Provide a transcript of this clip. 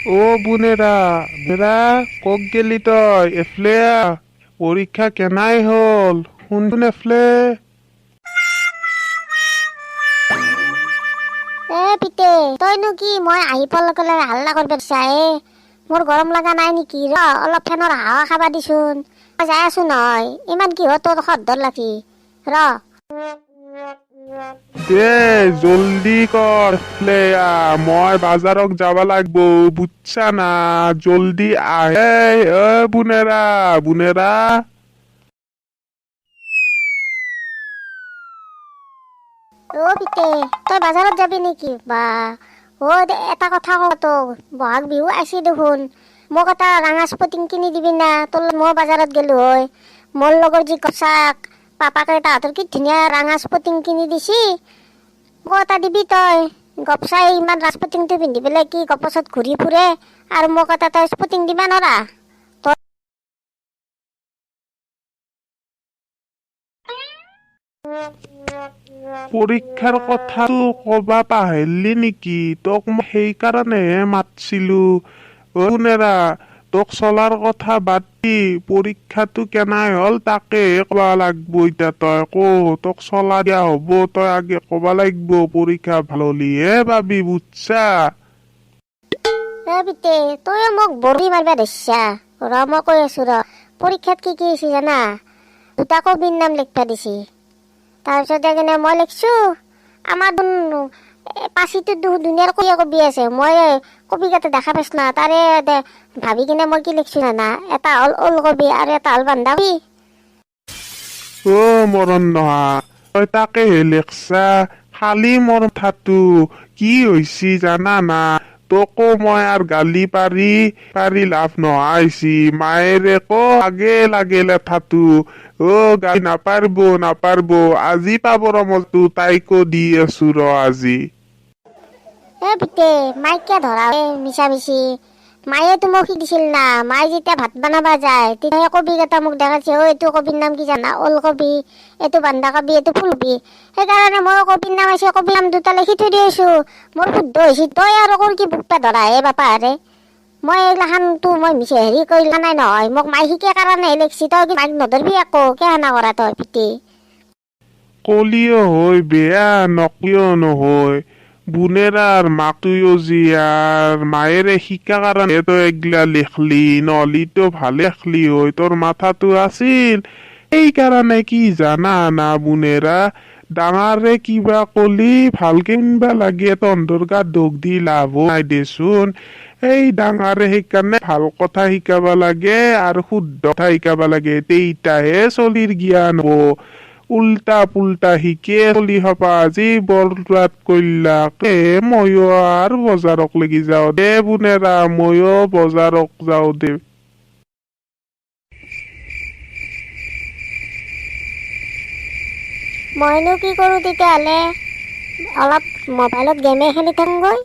ও বুনেরা বেরা কক গেলি তই এফলে পরীক্ষা কেনাই হল শুনচোন এফলে পিতে তইনো কি মই আহি পালে কলে হাল্লা কৰিব বিচাৰে মোৰ গৰম লগা নাই নেকি ৰ অলপ ফেনৰ হাৱা খাবা দিছোন যাই আছো নহয় ইমান কিহত তোৰ সদ্দৰ লাগি ৰ দে জলদি কর এফলে মই বাজারক যাবা লাগবো বুঝছা না জলদি আয় এই বুনেরা বুনেরা পিতে তই বাজাৰত যাবি নেকি বা এটা কথা কওঁ তোক বহাগ বিহু আহিছে দেখোন মোক এটা ৰঙা স্পটিং কিনি দিবি না তোৰ মই বাজাৰত গেলো হয় মোৰ লগৰ যি কচাক পাপাকে তাহাঁতৰ কি ধুনীয়া ৰঙা স্পটিং কিনি দিছি মোক এটা দিবি তই গপচাই ইমান ৰাজপটিংটো পিন্ধি পেলাই কি গপচত ঘূৰি ফুৰে আৰু মোক এটা তই স্পটিং দিবা নৰা পৰীক্ষাৰ কথাটো কবা পাহৰিলি নেকি তোক মই সেইকাৰণেহে মাতছিলো বুনেৰা তোক চলাৰ কথা বাদ দি পৰীক্ষাটো কেনাই হল তাকে কবা লাগবো এতিয়া তই তোক চলা দিয়া হব তই আগে কবা লাগব পৰীক্ষা ভাল হলিহে পাবি বুঝছা পিতে তই মোক বৰি মাৰিবা দিছা ৰ মই কৈ আছো ৰ পৰীক্ষাত কি হৈছে জানা দুটা কবিৰ নাম লিখবা দিছি তাৰপিছতে কিনে মই লিখছো আমাৰ পাচিটো দুনিয়াৰ কবি আছে মই কবিকেইটা দেখা পাইছো না তাৰে ভাবি কিনে মই কি লিখছো জানা এটা হল ওলকবি আৰু এটা হল বন্ধাকবি মৰণ নহা তই তাকেহে লিখছা খালি মোৰ মাথাটো কি হৈছি জানা না তোকো মই আৰ গালি পাৰি লাভ নহা মায়েৰে আগে লাগে লেঠাটো গালি নাপাৰব আজি পাব ৰমলটো তাইকো দি আছো ৰ আজি পিতে মাইক কিয় ধৰা মিছা মিছি মায়েতো মোক শিকিছিল না মায়ে যেতিয়া ভাত বনাবা যায় তেতিয়া কবিকেইটা মোক দেখাইছে এইটো কবিৰ নাম কি জানা ওলকবি এইটো বন্ধাকবি এইটো ফুলকবি সেইকাৰণে মই কবিৰ নাম আছে কবিৰ নাম দুটা লিখি থৈ দি আছো মোৰ শুদ্ধ হৈছে তই আৰু কি বুকপা ধৰা বাপা আৰে মই এইগিলাখানতো মই মিছে হেৰি কৰিলা নাই নহয় মোক মায়ে শিকাৰ কাৰণে লিখছি তই মাইক নধৰবি আকৌ কেহানা কৰা তই পিতে কলিও হয় বেয়া নকলিও নহয় বুনেৰাৰ মাকটোও জীয়াৰ মায়েৰে শিকা কাৰণে তই এগলা লিখলি নহলিতো ভালে লিখলি হয় তোৰ মাথাটো আছিল সেইকাৰণে কি জানা না বুনেৰা ডাঙৰে কিবা কলি ভালকে শুনবা লাগে তহঁতৰ গাত দুখ দি লাভ নাই দেচোন এই ডাঙৰে সেইকাৰণে ভাল কথা শিকাবা লাগে আৰু শুদ্ধ কথা শিকাবা লাগে তেইতাহে চলিৰ জ্ঞান হব উল্টা পুল্টা শিকে চলি হবা আজি বৰলাত কইলাক ময়ো আৰু বজাৰক লাগি যাও দে বুনেৰা ময়ো বজাৰক যাও দে মইনো কি কৰো তেতিয়াহ'লে অলপ মোবাইলত গেমে খেলি থাকোঁগৈ